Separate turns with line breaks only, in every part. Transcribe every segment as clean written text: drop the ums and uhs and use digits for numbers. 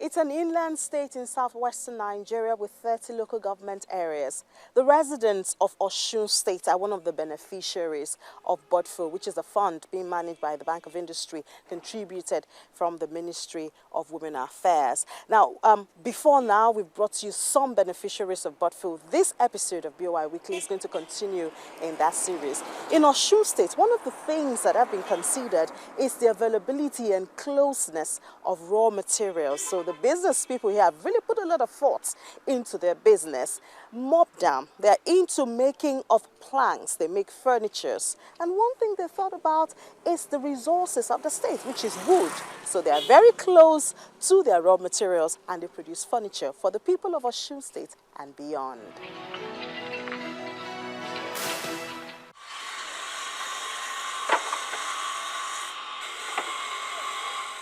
It's an inland state in southwestern Nigeria with 30 local government areas. The residents of Osun State are one of the beneficiaries of BUDFOW, which is a fund being managed by the Bank of Industry, contributed from the Ministry of Women Affairs. Now, before now, we've brought you some beneficiaries of BUDFOW. This episode of BOI Weekly is going to continue in that series. In Osun State, one of the things that have been considered is the availability and closeness of raw materials. So the business people here have really put a lot of thoughts into their business. Mobdam, they're into making of planks. They make furnitures. And one thing they thought about is the resources of the state, which is wood. So they are very close to their raw materials and they produce furniture for the people of Osun State and beyond.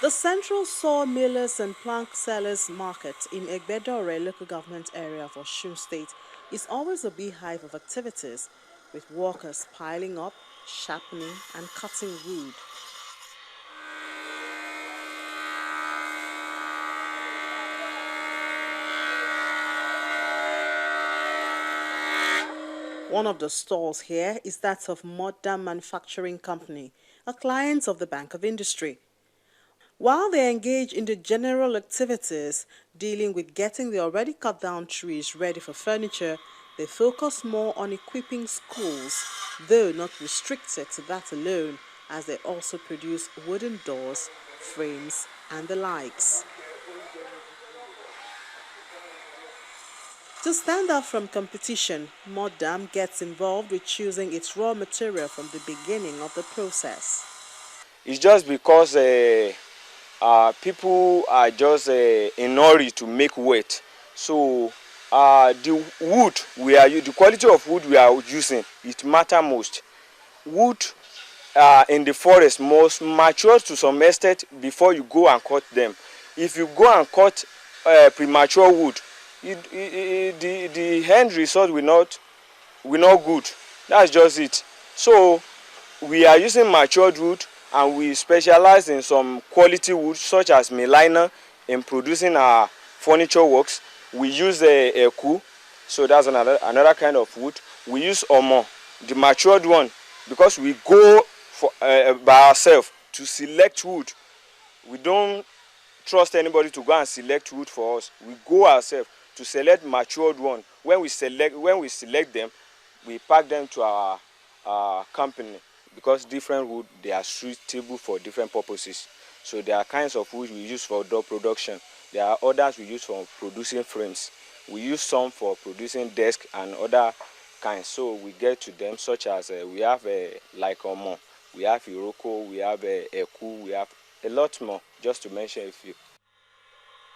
The Central Sawmillers and Plank Sellers Market in Egbedore local government area of Osun State is always a beehive of activities, with workers piling up, sharpening and cutting wood. One of the stalls here is that of Mobdam Manufacturing Company, a client of the Bank of Industry. While they engage in the general activities dealing with getting the already cut down trees ready for furniture, they focus more on equipping schools, though not restricted to that alone, as they also produce wooden doors, frames and the likes. To stand out from competition, Mobdam gets involved with choosing its raw material from the beginning of the process.
It's just because people are just in a hurry to make weight. So the wood the quality of wood we are using, it matters most. Wood in the forest must mature to some extent before you go and cut them. If you go and cut premature wood, the end result will not good. That's just it. So we are using matured wood, and we specialize in some quality wood such as melina in producing our furniture works. We use a eku, so that's another kind of wood. We use omo, the matured one, because we go for, by ourselves to select wood. We don't trust anybody to go and select wood for us. We go ourselves to select matured one. When we select them, we pack them to our company, because different wood, they are suitable for different purposes. So there are kinds of wood we use for door production. There are others we use for producing frames. We use some for producing desk and other kinds. So we get to them, such as we have like omo, we have iroko, we have eku, we have a lot more, just to mention a few.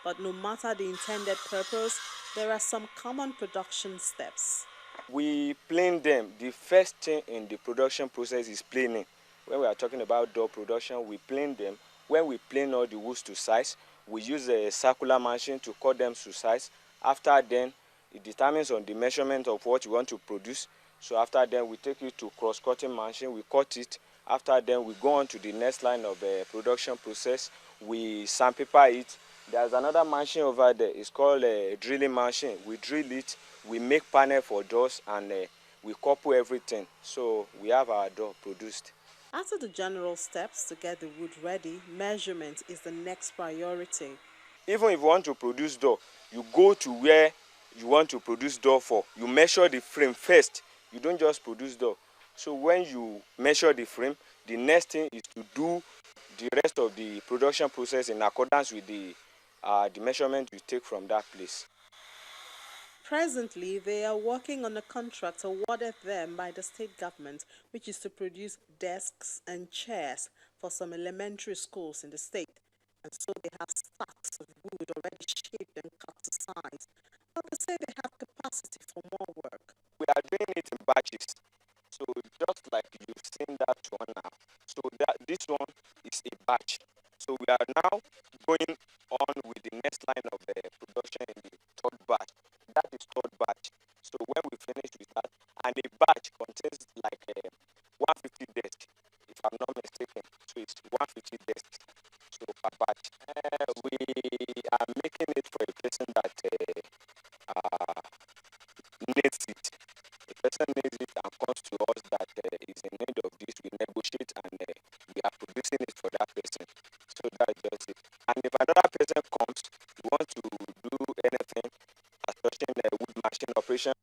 But no matter the intended purpose, there are some common production steps.
We plane them. The first thing in the production process is planing. When we are talking about door production, we plane them. When we plane all the woods to size, we use a circular machine to cut them to size. After then, it determines on the measurement of what you want to produce. So after then, we take it to cross-cutting machine, we cut it. After then, we go on to the next line of production process. We sandpaper it. There's another machine over there. It's called a drilling machine. We drill it, we make panel for doors, and we couple everything. So we have our door produced.
After the general steps to get the wood ready, measurement is the next priority.
Even if you want to produce door, you go to where you want to produce door for. You measure the frame first. You don't just produce door. So when you measure the frame, the next thing is to do the rest of the production process in accordance with the measurement you take from that place.
Presently, they are working on a contract awarded them by the state government, which is to produce desks and chairs for some elementary schools in the state. And so they have stacks of wood already shaped and cut to size. But they say they have capacity for more work.
We are doing it in batches. So just like you've seen that one now. So this one is a batch. So we are now going on with the next line of production in the third batch. That is third batch. So when we finish with that, and a batch contains like 150 desks, if I'm not mistaken. So it's 150 desks. So per batch. We are making person needs it and comes to us that is in need of this, we negotiate and we are producing it for that person. So that's just it. And if another person comes, you want to do anything as touching the wood machine operation,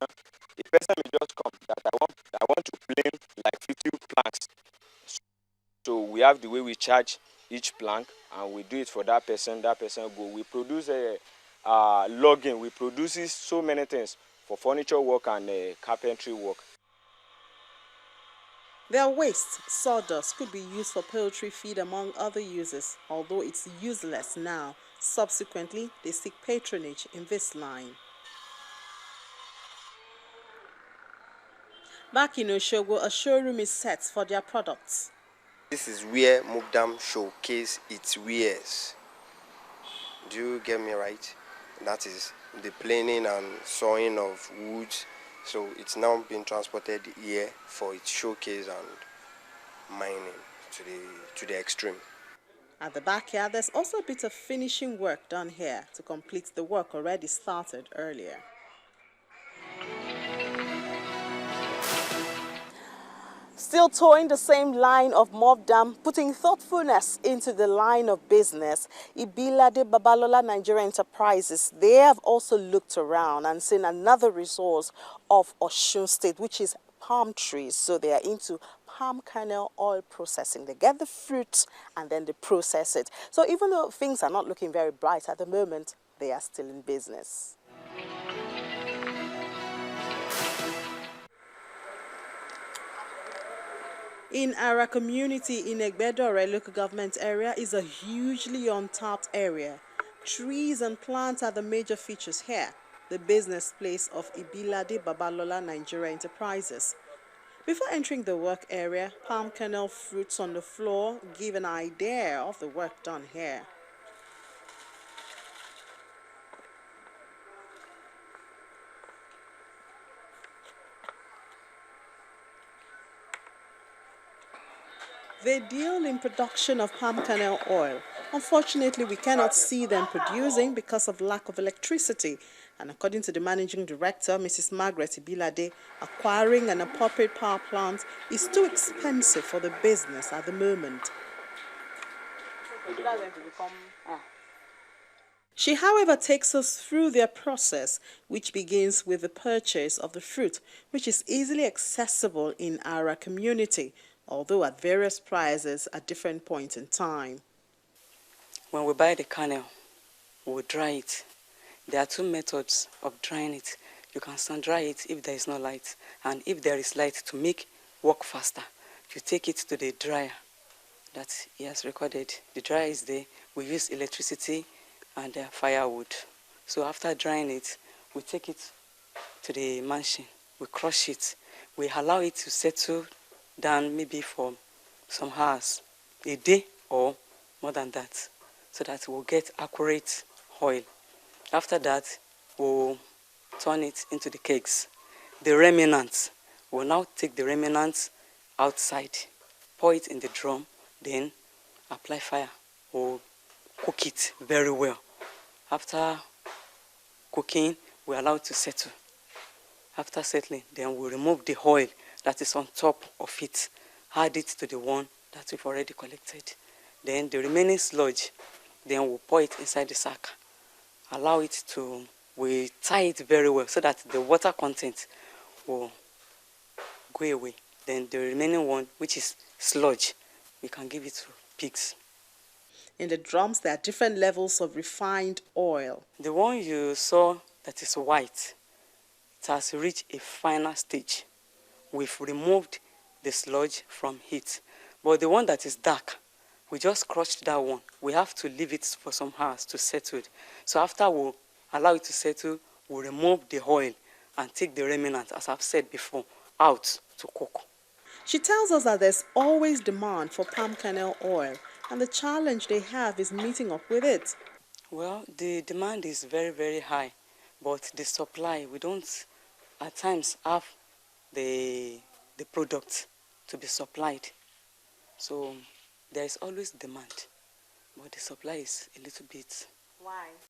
the person may just come that I want to plane like 50 planks. So we have the way we charge each plank and we do it for that person go. We produce a logging, we produce so many things for furniture work and carpentry work.
Their waste, sawdust, could be used for poultry feed among other uses, although it's useless now. Subsequently, they seek patronage in this line. Back in Oshogo, a showroom is set for their products.
This is where Mukdam showcase its wares. Do you get me right? That is the planing and sawing of wood. So it's now being transported here for its showcase and mining to the extreme.
At the backyard, there's also a bit of finishing work done here to complete the work already started earlier. Still towing the same line of Mobdam, putting thoughtfulness into the line of business, Ibilade Babalola Nigeria Enterprises, they have also looked around and seen another resource of Osun State, which is palm trees. So they are into palm kernel oil processing. They get the fruits and then they process it. So even though things are not looking very bright at the moment, they are still in business. In our community in Egbedore local government area is a hugely untapped area. Trees and plants are the major features here, the business place of Ibilade Babalola Nigeria Enterprises. Before entering the work area, palm kernel fruits on the floor give an idea of the work done here. They deal in production of palm kernel oil. Unfortunately, we cannot see them producing because of lack of electricity. And according to the managing director, Mrs. Margaret Ibilade, acquiring an appropriate power plant is too expensive for the business at the moment. She, however, takes us through their process, which begins with the purchase of the fruit, which is easily accessible in our community, although at various prices at different points in time.
When we buy the kernel, we dry it. There are two methods of drying it. You can sun dry it if there is no light, and if there is light, to make work faster, you take it to the dryer that he has recorded. The dryer is there. We use electricity and firewood. So after drying it, we take it to the machine. We crush it. We allow it to settle down maybe for some hours, a day or more than that, so that we'll get accurate oil. After that, we'll turn it into the cakes. The remnants, we'll now take the remnants outside, pour it in the drum, then apply fire. We'll cook it very well. After cooking, we allow it to settle. After settling, then we'll remove the oil that is on top of it, add it to the one that we've already collected. Then the remaining sludge, then we'll pour it inside the sack. Allow it to, we tie it very well so that the water content will go away. Then the remaining one, which is sludge, we can give it to pigs.
In the drums, there are different levels of refined oil.
The one you saw that is white, it has reached a final stage. We've removed the sludge from it. But the one that is dark, we just crushed that one. We have to leave it for some hours to settle it. So after we allow it to settle, we'll remove the oil and take the remnant, as I've said before, out to cook.
She tells us that there's always demand for palm kernel oil, and the challenge they have is meeting up with it.
Well, the demand is very, very high, but the supply, we don't at times have the product to be supplied. So there is always demand, but the supply is a little bit.
Why?